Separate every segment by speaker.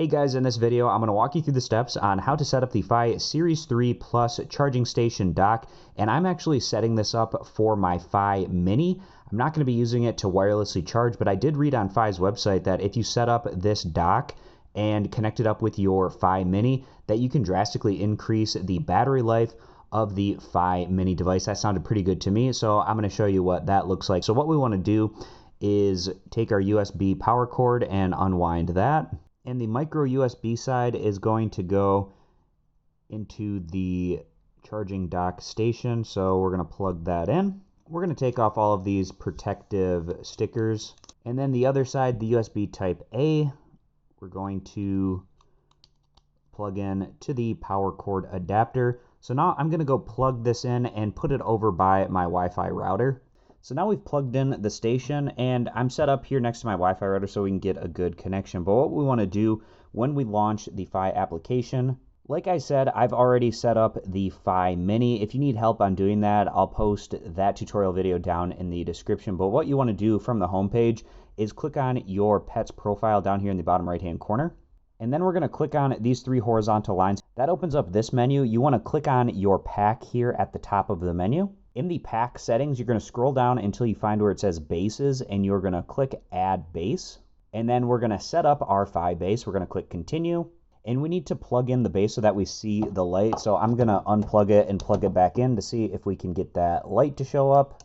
Speaker 1: Hey guys, in this video I'm going to walk you through the steps on how to set up the Fi Series 3 Plus charging station dock, and I'm actually setting this up for my Fi Mini. I'm not going to be using it to wirelessly charge, but I did read on Fi's website that if you set up this dock and connect it up with your Fi Mini, that you can drastically increase the battery life of the Fi Mini device. That sounded pretty good to me, so I'm going to show you what that looks like. So what we want to do is take our USB power cord and unwind that. And the micro USB side is going to go into the charging dock station. So we're going to plug that in. We're going to take off all of these protective stickers. And then the other side, the USB type A, we're going to plug in to the power cord adapter. So now I'm going to go plug this in and put it over by my Wi-Fi router. So now we've plugged in the station, and I'm set up here next to my Wi-Fi router so we can get a good connection. But what we want to do when we launch the Fi application, like I said, I've already set up the Fi Mini. If you need help on doing that, I'll post that tutorial video down in the description. But what you want to do from the home page is click on your pet's profile down here in the bottom right-hand corner. And then we're going to click on these three horizontal lines. That opens up this menu. You want to click on your pack here at the top of the menu. In the pack settings, you're going to scroll down until you find where it says bases, and you're going to click add base. And then we're going to set up our Fi base. We're going to click continue. And we need to plug in the base so that we see the light. So I'm going to unplug it and plug it back in to see if we can get that light to show up.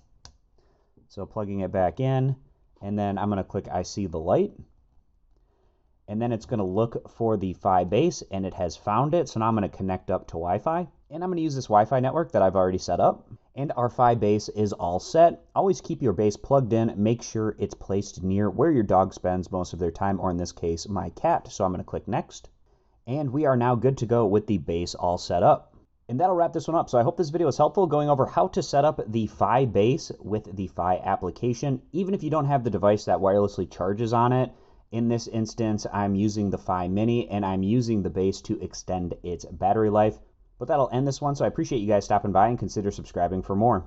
Speaker 1: So plugging it back in, and then I'm going to click I see the light. And then it's going to look for the Fi base, and it has found it. So now I'm going to connect up to Wi-Fi. And I'm going to use this Wi-Fi network that I've already set up. And our Fi base is all set. Always keep your base plugged in. Make sure it's placed near where your dog spends most of their time, or in this case, my cat. So I'm going to click next. And we are now good to go with the base all set up. And that'll wrap this one up. So I hope this video was helpful, going over how to set up the Fi base with the Fi application. Even if you don't have the device that wirelessly charges on it, in this instance, I'm using the Fi Mini, and I'm using the base to extend its battery life. But that'll end this one, so I appreciate you guys stopping by, and consider subscribing for more.